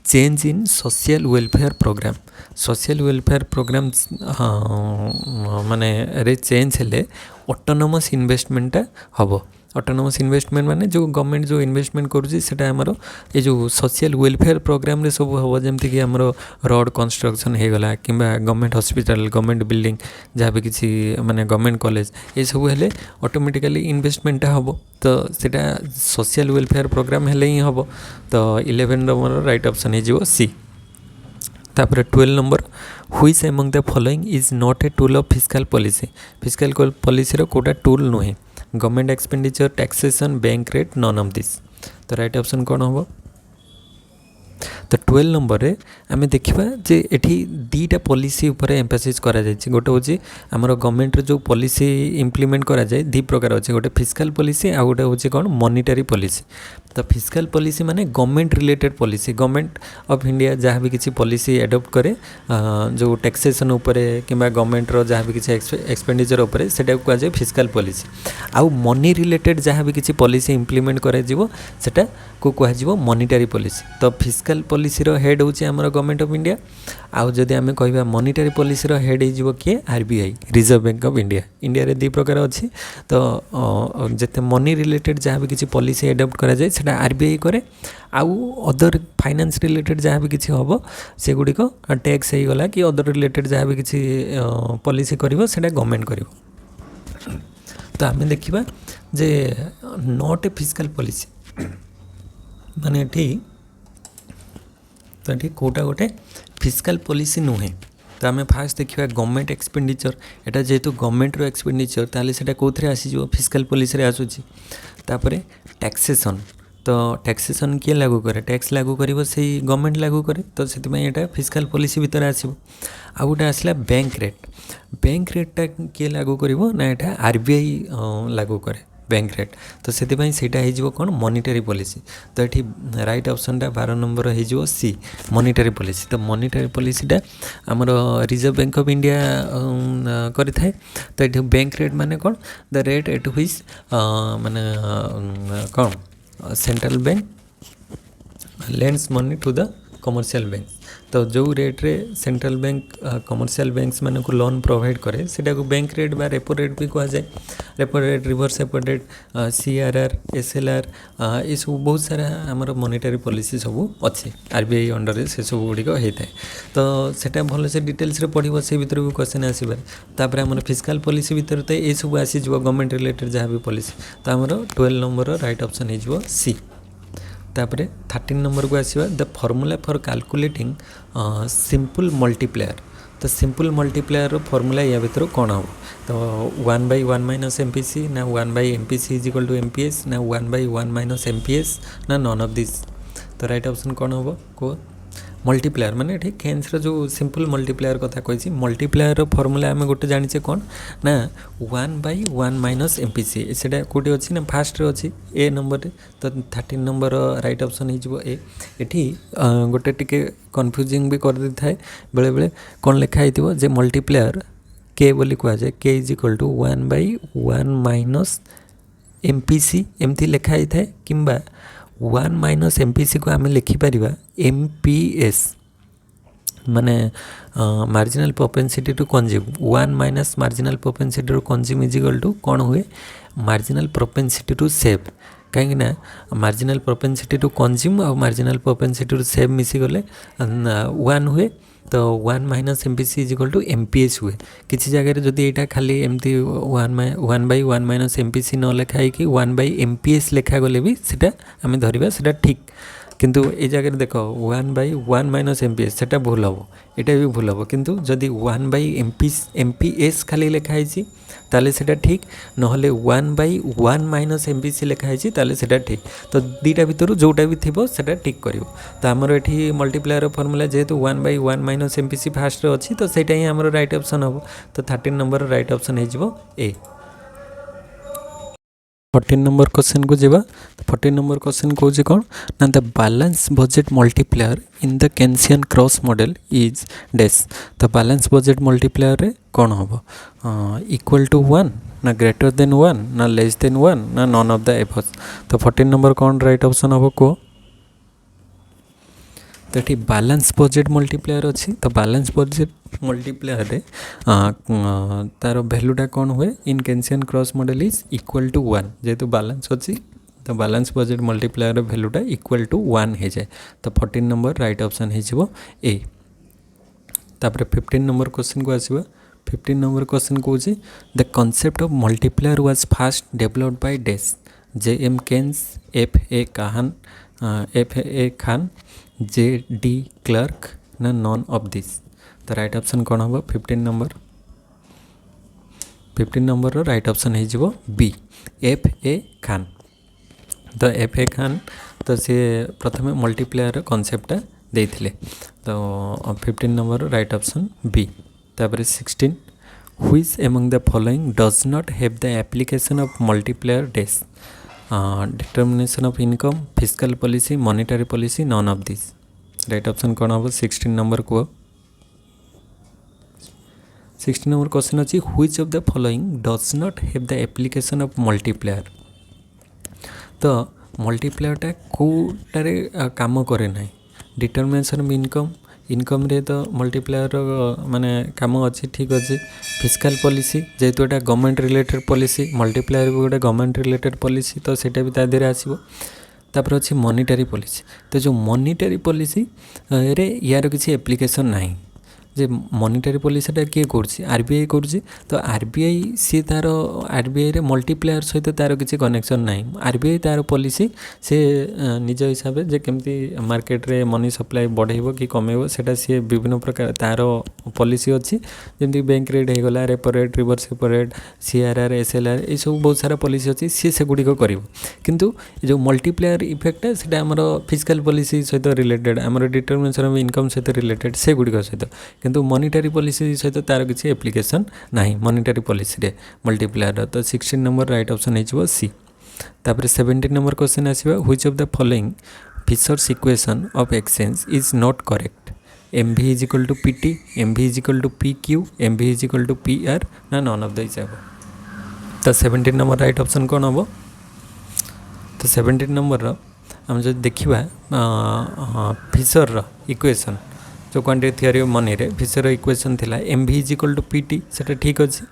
A: change in social welfare programme. Social welfare programme माने रे चेंज हेले ऑटोनोमस इन्वेस्टमेंटा हम। ऑटोनोमस इन्वेस्टमेंट माने जो गवर्नमेंट जो इन्वेस्टमेंट करुँची सेटा आमर ये जो सोशल वेलफेयर प्रोग्राम रे सब हम जमती कि आमर रोड कंस्ट्रक्शन हो गला कि गवर्नमेंट हॉस्पिटल गवर्नमेंट बिल्डिंग जहाँ भी किसी माने गवर्नमेंट कॉलेज ये सब हेले ऑटोमेटिकली इन्वेस्टमेंटा हम। तो सेटा सोशल वेलफेयर प्रोग्राम हेले ही हम। तो 11 नंबर राइट ऑप्शन हो सी। तापर 12 number which among the following is not a tool of fiscal policy. Fiscal policy कोटा टूल नुहे government expenditure, taxation, bank rate, none of this. तो राइट ऑप्शन कौन हम? तो 12 नंबर रे आम देखा जे एठी दीटा पॉलिसी ऊपर एम्फासिस करा जायछि। गोटे होछि हमर गवर्नमेंट जो पॉलिसी इंप्लीमेंट करा जाय दी प्रकार अछि, गोटे फिस्कल पॉलिसी आ गोटे होछि कोन मॉनिटरी पॉलिसी। तो फिस्कल पॉलिसी माने government related policy, government of India जहाँ भी किसी पॉलिसी एडॉप्ट करे जो टैक्सेसन उपरे किंबा गवर्नमेंट रो जहाँ भी किसी एक्सपेंडिचर उपरे सेटा को जाय फिस्कल पॉलिसी। आउ मनी रिलेटेड जहाँ भी किसी पॉलिसी इंप्लीमेंट करा जिवो सेटा को कह जिवो मॉनिटरी पॉलिसी। तो फिस्कल पॉलिसी रो हेड होछि हमर गवर्नमेंट ऑफ इंडिया। आउ जदि आमे कहबा मॉनिटरी पॉलिसी रो हेड हो किए RBI, reserve bank of India. India रे दी प्रकार अछि। तो जते मनी रिलेटेड जहाँ भी किसी पॉलिसी एडॉप्ट करा जाय सेटा आरबीआई करे। आउ अदर फाइनेंस रिलेटेड जहाँ भी किसी हम से गुड़िक टैक्स हो गला कि अदर रिलेटेड जहाँ भी किसी पॉलिसी करिवो सेटा गवर्नमेंट करिवो। तो आमे देखिबा जे नॉट ए फिस्कल पॉलिसी माने तो ये कौटा गोटे फिस्कल पॉलिसी नुहे। तो आम फास्ट देखा गवर्नमेंट एक्सपेंडिचर, एटा जेहेतु गवर्नमेंट रो एक्सपेंडिचर ताले सेटा कोथरे आसीजो फिस्कल पॉलिसी रे आसुची। तापरे टैक्सेसन, तो टैक्सेसन किए लागू करे? टैक्स लागू करिवो सेही गवर्नमेंट लागू करे। तो सेति पई एटा फिस्कल पॉलिसी भीतर आसीबो। आ गोटे आसला बैंक रेट। बैंक रेटटा किए लागू करिवो ना एटा आरबीआई लागू करे बैंक रेट। तो सेतिपई सेटा हेजिवो कोन मॉनिटरी पॉलिसी। तो एठी राइट ऑप्शनटा 12 नंबर हेजिवो सी मॉनिटरी पॉलिसी। तो मॉनिटरी पॉलिसीटा हमर रिजर्व बैंक ऑफ इंडिया करि थाए। तो एठी बैंक रेट माने कोन द रेट एट व्हिच माने कोन central bank lends money to the commercial bank. तो जो रेट रे सेंट्रल बैंक कमर्शियल बैंक्स मान को लोन प्रोवाइड करे सेटा को बैंक रेट बा रेपो रेट भी कहा जाए। Repo rate, reverse repo rate, CRR, SLR, ये सब बहुत सारा आमर मॉनिटरी पॉलिसी सब अच्छे आरबीआई अंडर से सब गुड़िक होता है। तो सेटा भल से डिटेल्स रे पढ़िबो से भीतर भी क्वेश्चन आसीबार। तापर आमर फिस्कल पॉलिसी भीतर तो ये सब आसी जो गवर्नमेंट रिलेटेड जहाँ भी पॉलिसी। तो आमर 12 नंबर राइट ऑप्शन हो सी। तापर 13 नंबर को आसवा the formula for calculating simple multiplier. तो सिंपल मल्टीप्लायर फॉर्मूला या भीतर कौन हम? तो 1/1 माइनस एमपीसी ना 1/एमपीसी इज इक्वल टू एमपीएस ना 1/1 माइनस एमपीएस ना नन ऑफ दिस। तो राइट ऑप्शन कौन हम को? मल्टीप्लायर माने ठीक केन्स जो सिंपल मल्टीप्लायर कथा कही। मल्टीप्लायर फॉर्मूला आम गोटे जाने कौन ना 1/1 माइनस एमपीसी। सेटा कौटे अच्छी ना फास्ट रे अच्छी ए नंबर रे। तो 13 नंबर राइट ऑप्शन हो ए। एठी गोटे टिके कन्फ्यूजिंग भी कर दी थाए बेले बेले कौन लिखाई थो जे मल्टीप्लायर के बोली कह जाए के is equal to 1/1 minus MPC एमती लिखाई थाए किंबा 1 माइनस एमपीसी को आम लिखिपर एमपीएस माने marginal propensity to consume. 1 minus marginal propensity to consume is equal to कौन हुए मार्जिनल प्रोपेंसिटी टू सेव। कहीं मार्जिनल प्रोपेंसिटी टू कंज्यूम और मार्जिनल प्रोपेंसिटी टू सेव मिसीगले 1 हुए। तो 1 minus MPC is equal to MPS हुए। किसी जगह जब यहाँ खाली एमती 1/1 माइनस एमपीसी न लिखाई कि 1/एमपीएस लिखा गले भी सीटा आम धरवा सीटा ठीक। किंतु ये जगह देख 1/1 माइनस एमपीएस सेटा भूल हम, यहाँ भी भूल हम। किंतु जदि 1/एमपीएस खाली लिखाई ताले सेटा ठीक, नहले 1/1 माइनस एमपीसी लिखाई ताले सेटा ठीक। तो दीटा भितर जोटा भी थी सेटा ठीक कर। तो आमर ये मल्टीप्लायर फॉर्मूला जेहेतु 1/1 माइनस एमपीसी फास्ट अच्छी तो सेटा ही आमर राइट ऑप्शन हम। तो 13 नंबर राइट ऑप्शन हो ए। 14 नंबर क्वेश्चन को जीवा। 14 नंबर क्वेश्चन कौन कौन ना the balance budget multiplier in the Keynesian cross model is dash. तो बैलेंस बजेट मल्टीप्लायर रे कौन हम इक्वल टू 1 ना ग्रेटर देन 1 ना लेस देन 1 ना नन ऑफ द एबव। तो 14 नंबर कौन राइट ऑप्शन हम को? तो ये बैलेंस बजेट मल्टीप्लायर अच्छी। तो बैलेंस बजेट मल्टीप्लायर रे तार भैल्यूटा कौन हुए in Keynesian cross model is equal to 1। जेहेतु बैलेंस अच्छी तो बैलेंस बजेट मल्टीप्लायर भैल्यूटा इक्वल टू 1 हो जाए। तो 14 नंबर राइट ऑप्शन हो ए। तापर 15 नंबर क्वेश्चन को आसवा। 15 नंबर क्वेश्चन कौन the concept of multiplier was first developed by dash J M. Keynes, F A. Khan, J D. Clark ना नॉन ऑफ दिस। तो राइट ऑप्शन कौन हम 15 नंबर? 15 नंबर राइट ऑप्शन हो बी एफ ए खान। तो एफ ए खान तो सी प्रथम मल्टीप्लेयर कॉन्सेप्टा देते तो 15 नंबर राइट ऑप्शन बी। तापर 16 which among the following does not have the application of multiplier days determination of income fiscal policy monetary policy none of this right option कौन हम 16 number को 16 number question अच्छी which of the following does not have the application of multiplier. तो मल्टीप्लेयरटा कौटारे काम करे ना determination of income income रे तो मल्टीप्लेयर माने काम अच्छी ठीक अच्छे फिस्कल पॉलिसी जेहेतु एटा गवर्नमेंट रिलेटेड पॉलिसी मल्टीप्लेयर भी गोटे गवर्नमेंट रिलेटेड पॉलिसी तो सेटा भी ता देहरे आसीबो। तापर अच्छी मॉनेटरी पॉलिसी तो जो मॉनेटरी पॉलिसी रे यार किसी एप्लीकेशन नहीं जे मॉनेटरी पॉलिसीटा किए कर आरबीआई कर तो आरबीआई सी तार आरबीआई रे मल्टीप्लेयर सहित तार किसी कनेक्शन ना आरबीआई तार पॉलिसी से निज हिसाब से केमती मार्केट रे मनी सप्लाई बढ़ेब कि कमेब सेटा सी विभिन्न प्रकार तार पॉलिसी अच्छी जमी बैंक रेट होगला repo rate reverse repo rate CRR SLR ये सब बहुत सारा पॉलिसी अच्छी सी से गुड़िक कर किंतु जो मल्टीप्लेयर इफेक्ट से आमर फिस्कल पॉलिसी सहित रिलेटेड आमर डिटर्मिनेशन ऑफ इनकम सहित रिलेटेड से गुड़िक सहित किंतु मॉनेटरी पॉलिसी सहित तार किसी एप्लीकेशन नहीं मॉनेटरी पॉलिसी रे मल्टीप्लेयर तो 16 नंबर राइट ऑप्शन हो सी। तापर 17 नंबर क्वेश्चन आसीबा which of the following Fisher's equation of exchange is not correct MV is equal to PT MV is equal to PQ MV is equal to PR ना none of the हिसाब। तो 17 number right option कौन हम तो 17 number आम जो देखा Fisher equation जो क्वांटिटी थ्योरी ऑफ मनी रे फिशर इक्वेशन थिला MV is equal to PT सेटा ठीक अच्छे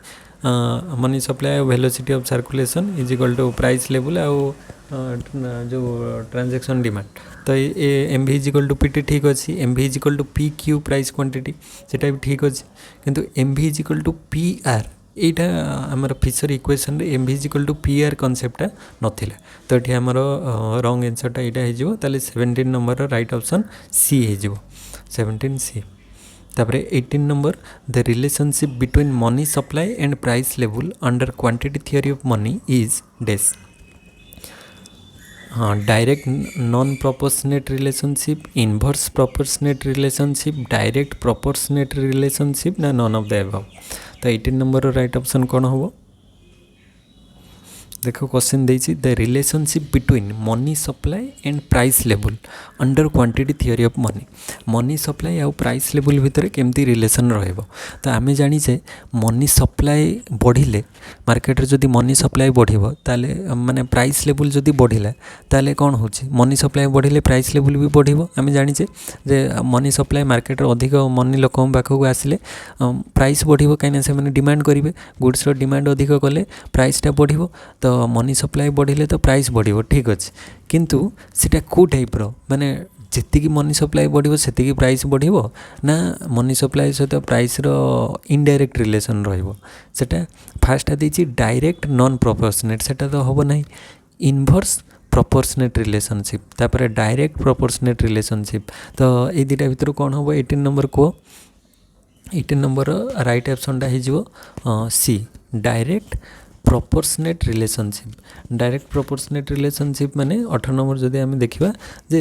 A: money supply velocity of circulation is equal to price level आउ जो ट्रांजैक्शन डिमांड तो ये MV is equal to PT ठीक अच्छे MV is equal to PQ price quantity सेटा भी ठीक अच्छे किंतु MV is equal to PR एटा आमर फिशर इक्वेशन रे MV is equal to PR कॉन्सेप्टा नथिला तो ये आमर रॉन्ग आंसरटा यहाँ हो ताले 17 नंबर राइट ऑप्शन सी हो 17 सी। तापर 18 number the relationship between money supply and price level under quantity theory of money is डेस direct non proportionate relationship inverse proportionate relationship direct proportionate relationship ना नॉन ऑफ द अबव। तो 18 number right option कौन हम देखो question देछि the relationship between money supply and price level under quantity theory of money money supply आउ price level भितर केमती relation रहइबो। तो आमे जानिछे मनी सप्लाई बढ़िले मार्केट रे जदि मनी सप्लाई बढ़िबो ताले माने प्राइस लेवल जदि बढ़िला ताले कोन होछि मनी सप्लाई बढ़िले प्राइस लेवल भी बढ़िबो। आमे जानिछे जे मनी सप्लाई मार्केट रे अधिक मनी लोकम पाखकु आसिले प्राइस बढ़िबो काइना से माने डिमांड करिवे गुड्स रो डिमांड अधिक कले प्राइसटा बढ़िबो। तो मनी सप्लाई बढ़िले तो प्राइस बढ़िबो ठीक अच्छे किंतु सेटा को टाइप रो माने जेतिकी मनी सप्लाई बढ़िबो सेतिकी प्राइस बढ़िबो ना मनी सप्लाई सहित प्राइस रो इनडायरेक्ट रिलेशन रहिबो सेटा फास्ट देछि डायरेक्ट नॉन प्रोपोर्शनेट सेटा तो होबो नाही इनवर्स प्रोपोर्शनेट रिलेशनशिप तापर डायरेक्ट प्रोपोर्शनेट रिलेशनशिप तो ए दुटा भितर कोन होबो 18 नंबर को 18 नंबर राइट ऑप्शनटा हो C direct proportionate relationship direct proportionate relationship माने 18 नंबर जदि आम देखा जे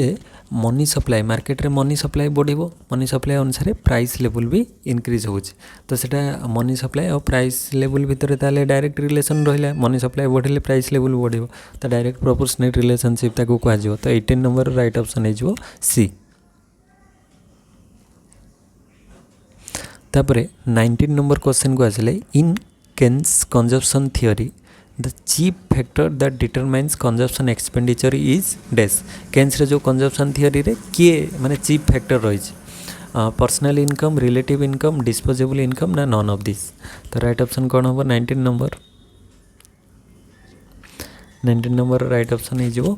A: मनी सप्लाई मार्केट रे मनी सप्लाई बढ़िबो मनी सप्लाई अनुसार प्राइस लेवल भी इंक्रीज होछि तो सेटा मनी सप्लाई और प्राइस लेवल भितर ताले डायरेक्ट रिलेशन रहिला मनी सप्लाई बढ़िले प्राइस लेवल बढ़िबो तो डायरेक्ट प्रोपोर्शनेट रिलेशनशिप ताको कहा जिवो। तो 18 नंबर राइट ऑप्शन हो सी। तापरे 19 नंबर क्वेश्चन को आसिले इन Keynes consumption theory the chief factor that determines consumption expenditure is dash Keynes रे जो consumption theory रे किए माने chief factor रही personal income relative income disposable income ना नॉन ऑफ दिस। तो राइट ऑप्शन कौन हम 19 नंबर राइट ऑप्शन हो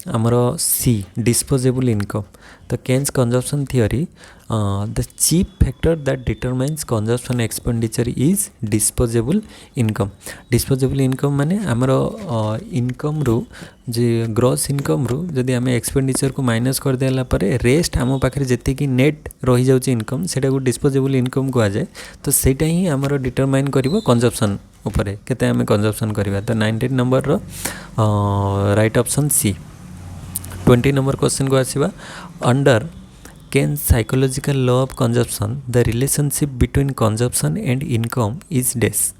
A: आमर सी डिस्पोजेबल इनकम तो Keynes consumption theory the chief factor that determines consumption expenditure is disposable income माने आमर इनकम रु जे ग्रॉस इनकम रु जदि आम एक्सपेंडिचर को माइनस कर देला परे रेस्ट आम पाखे जेतिकी नेट रही जाउची इनकम सेटा को डिस्पोजेबल इनकम कह जाए तो सेटा ही आमर डिटरमाइन करिवो कंजप्शन उपरे केते आम कंजप्शन करबा तो 19 नंबर रो right option C 20 number question को आसीबा under Keynes psychological law of consumption the relationship between consumption and income is dash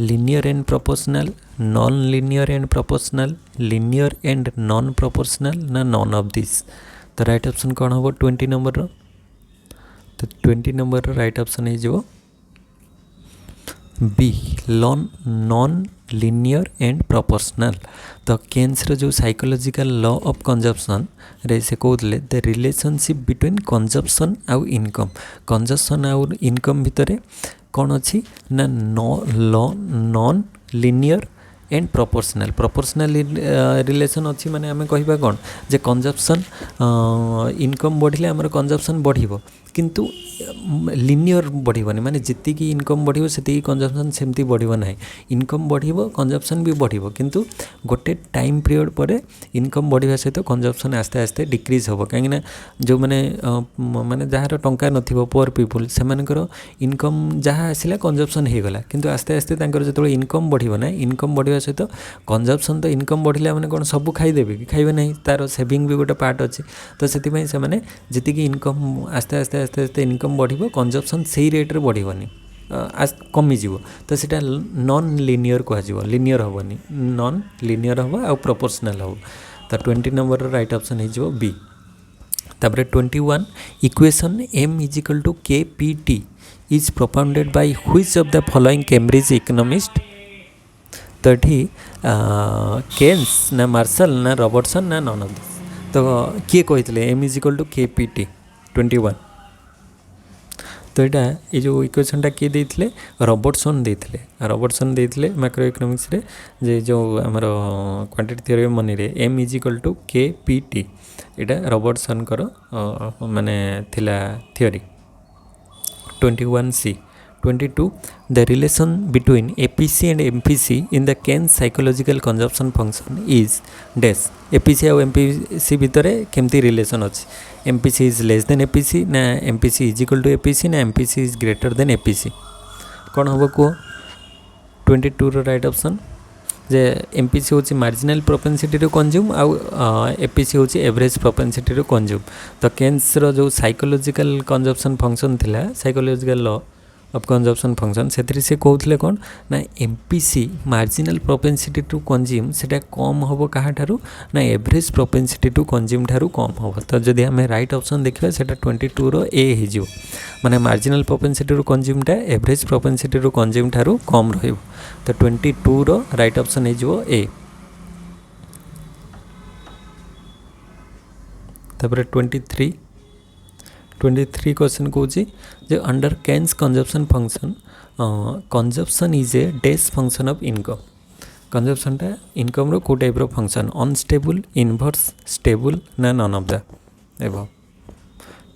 A: linear and proportional non linear and proportional linear and non proportional ना none of this तो right option कौन हम 20 number रो तो 20 number रो right option है जो B non linear and proportional तो Keynes रो जो साइकोलॉजिकल लॉ ऑफ कंजप्शन रे से कहते द रिलेशनशिप बिटवीन कंजप्शन आउ इनकम भितर कौन अच्छी ना non linear and proportional relation अच्छी माने आमे कहिबा कोन जे कंजप्शन इनकम बढ़िले हमर कंजप्शन बढ़िबो किंतु लिनियर बढ़िबनी माने जिति की इनकम बढ़िबो सेति कंजप्शन सेमती बढ़िबो नाही इनकम बढ़िबो कंजप्शन भी बढ़िबो किंतु गोटे टाइम पीरियड परे इनकम बढ़िबा सहित कंजप्शन आस्ते आस्ते डिक्रीज होबो काहेकि जो माने माने जहार टंका नथिबो पुअर पीपल से मानकर इनकम जहाँ आसिला कंजप्शन हे गला किंतु आस्ते आस्ते तांकर जतले इनकम बढ़िबो ना इनकम बढ़िबा सहित कंजप्शन तो इनकम बढ़िला माने कोन सब खाई देबे कि खाइबे नाही तार सेविंग भी गोटे पार्ट अछि तो सेति पई से माने जिति की इनकम आस्ते आस्ते आस्ते आस्ते इनकम बढ़िबो कंजप्शन सेही रेट रे बढ़िबोनी कमिଯିବ तो सेटा नॉन लिनियर कह लिनियर हेनी नॉन लिनियर हम आ प्रोपोर्शनल हम तो 20 नंबर राइट ऑप्शन हो बी तापर 21 equation m is equal to KPT is propounded by which of the following Cambridge economist तो ये केन्स ना मार्शल ना रॉबर्टसन ना नॉन ऑफ दिस तो किए कहते m is equal to KPT 21 तो यहाँ ये जो इक्वेशनटा किए देते रॉबर्टसन देते मैक्रो इकोनॉमिक्स रे जे जो आमर क्वांटिटी थ्योरी ऑफ मनी रे m is equal to KPT यहाँ रॉबर्टसन कर माने थिला theory 21C 22 the relation between APC and MPC in the Keynes psychological consumption function is dash APC और MPC भितर केमती रिलेशन अच्छी MPC is less than APC ना MPC is equal to APC ना MPC is greater than APC कौन हम कह 22 रो राइट ऑप्शन जे MPC होची मार्जिनल प्रोपेंसिटी रो कंज्यूम आउ APC होची एवरेज प्रोपेंसिटी रो कंज्यूम तो केन्स रो जो साइकोलॉजिकल कंजप्शन फंक्शन थिला psychological law of consumption function से कहते कौन ना MPC marginal propensity to consume सेटा कम हम क्या ना एवरेज प्रोपेंसिटी टू कंज्यूम ठारू कम हम तो जदि आम राइट ऑप्शन देखा सेटा 22 रो ए हो माने मार्जिनल प्रोपेंसिटी टू कंज्यूमटा एवरेज प्रोपेंसिटी टू कंज्यूम ठारू कम रही तो 22 रो राइट ऑप्शन हो ए तापर 23 क्वेश्चन कौन जे under Keynes consumption function consumption is a dash function of income कंजप्शनटा इनकम रो को टाइप रो फंक्शन अनस्टेबल इनवर्स स्टेबल ना नन ऑफ द एबव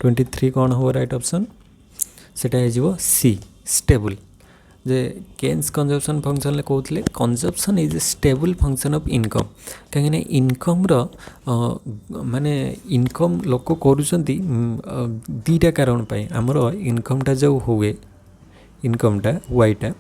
A: 23 कौन हो राइट ऑप्शन सेटा हो सी स्टेबल जे केन्स कंजप्शन फंक्शन कहते consumption is a stable function of income कहीं इनकम रो माने इनकम लोक करुँच दीटा कारण आमर इनकमटा जो हुए इनकमटा वाईटा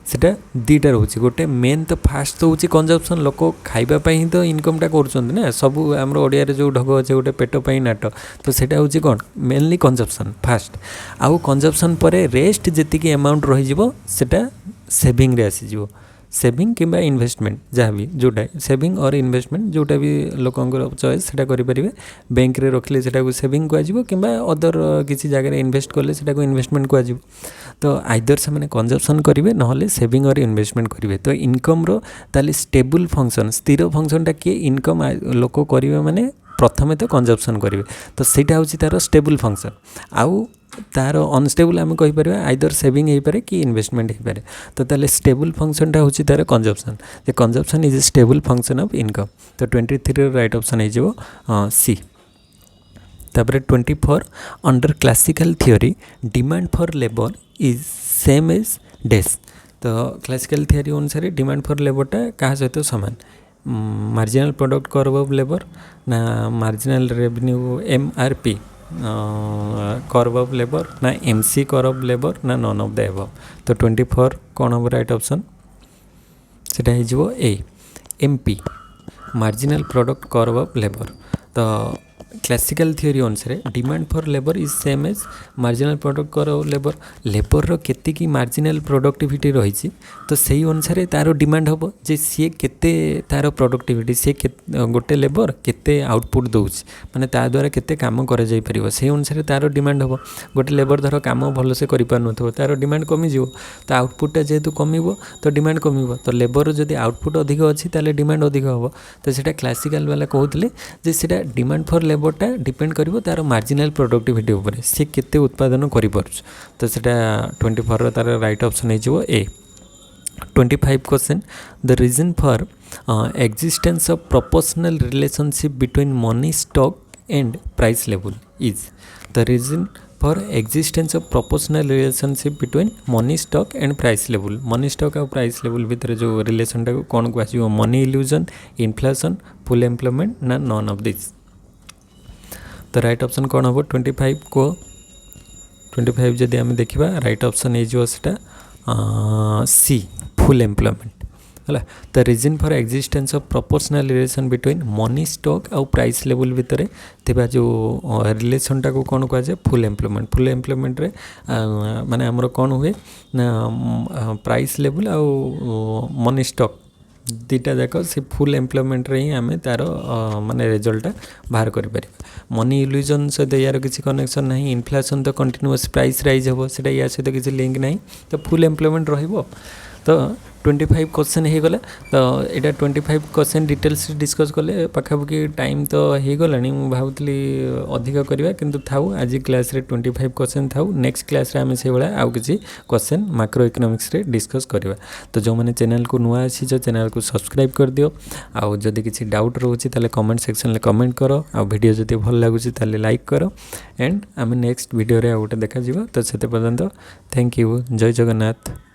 A: सेटा दीटा रोचे गोटे मेन तो फास्ट तो हूँ कंजप्शन लोक खाइबापी ही तो इनकमटा करुँच सब आम ओडिया जो ढग अच्छे गोटे पेटपाई नाट तो सेटा हूँ कौन मेनली कंजप्शन फास्ट आउ कंजप्शन पर रेस्ट जी अमाउंट रही सेटा सेविंग रे आसीजिवो सेविंग किंबा इन्वेस्टमेंट जहाँ भी जोटा सेविंग और इन्वेस्टमेंट जोटा भी लोकंर चॉइस सेटा करें बैंक रे रखिले सेटा को सेविंग कह किंबा अदर किसी जगह इन्वेस्ट कले सेटा को इन्वेस्टमेंट कह तो आइदर से मैंने कंजप्शन करेंगे ना सेविंग और इन्वेस्टमेंट करेंगे तो इनकम रो ताले स्टेबल फंक्शन स्थिर फंक्शनटा किए इनकम लोक करेंगे माने प्रथमे तो कंजप्शन करेंगे तो सेटा हूँ तार स्टेबल फंक्शन आउ तार अनस्टेबल आम कहीपर आइदर सेविंग हो पारे कि इन्वेस्टमेंट हो पारे तो ताले स्टेबल फंक्शनटा हूँ तार consumption the consumption is a stable function of income तो 23 राइट ऑप्शन हो सी तापर 24 under classical theory demand for labour is same as dash तो क्लासिकल थियोरी अनुसार डिमांड फॉर लेबरटा क्या सहित सामान marginal product curve of labour ना marginal revenue MRP curve of labour ना MC कर्व ऑफ लेबर ना नॉन ऑफ द एबव तो 24 कौन हम राइट ऑप्शन सेटा हो A MP marginal product curve of labour तो क्लासिकल थियोरी अनुसार demand for labour is same as marginal product curve labour labour केतिकी मार्जिनल प्रोडक्टिविटी रही तो सही अनुसार तार डिमांड हम जे सी केते तार प्रोडक्टिविटी सी गोटे लेबर केते आउटपुट दौच माने ता द्वारा केते काम कर जाई परिबो से अनुसार तार डिमांड हम गोटे लेबर धर काम भल से करि पारनथो तार डिमांड कमी जिवो तो आउटपुटटा जेहेतु कमिबो तो डिमांड कमिबो तो लेबर जदि आउटपुट अधिक अछि ताले डिमांड अधिक हबो तो सेटा क्लासिकल वाला कहउतले जे सेटा डिमांड फॉर लेबरटा डिपेंड करिवो तार मार्जिनल प्रोडक्टिविटी ऊपर से केते उत्पादन करि पारुछ तो सेटा 24 तार राइट ऑप्शन हो A 25 question the reason for existence of proportional relationship between money stock and price level is the reason for existence of proportional relationship between money stock and price level money stock और price level भितर जो रिलेशनटा को कौन को money illusion inflation full employment ना none of this तो right option कौन हम 25 को 25 जदि आम देखा राइट ऑप्शन होटा सी फुल एम्प्लॉयमेंट है तो reason for existence of proportional relation between money stock और प्राइस लेवल भितर थिबा जो रिलेशनटा को कौन कहुए फुल एम्प्लॉयमेंट रे माने हमर कौन हुए ना प्राइस लेवल और मनी स्टॉक दुटा जाक से फुल एम्प्लॉयमेंट रे ही आम तार माने रिजल्टा बाहर कर मनी इल्यूजन सहित यार किसी कनेक्शन ना इन्फ्लेशन तो कंटिन्यूअस प्राइस राइज हम से या सहित किसी लिंक ना तो फुल एम्प्लॉयमेंट रहिबो तो 25 क्वेश्चन हो गला तो यहाँ 25 क्वेश्चन डिटेल्स डिस्कस कले पाखापाखि टाइम तो हो गला भावुली अधिक करवा किंतु थाउ आज क्लास रे 25 क्वेश्चन थाउ नेक्स्ट क्लास रे आम से भाया आउ किसी क्वेश्चन मैक्रो इकोनॉमिक्स रे डिस्कस करवा तो जो मैंने चैनल को नुआ अच्छी चैनल को सब्सक्राइब कर दियो आउ जदि किसी डाउट रोचे ताले कमेंट सेक्शन में कमेंट करो आ वीडियो जदि भल लगुच ताले लाइक करो एंड आम नेक्स्ट वीडियो रे गोटे देखा तो से पर्यंत थैंक यू जय जगन्नाथ।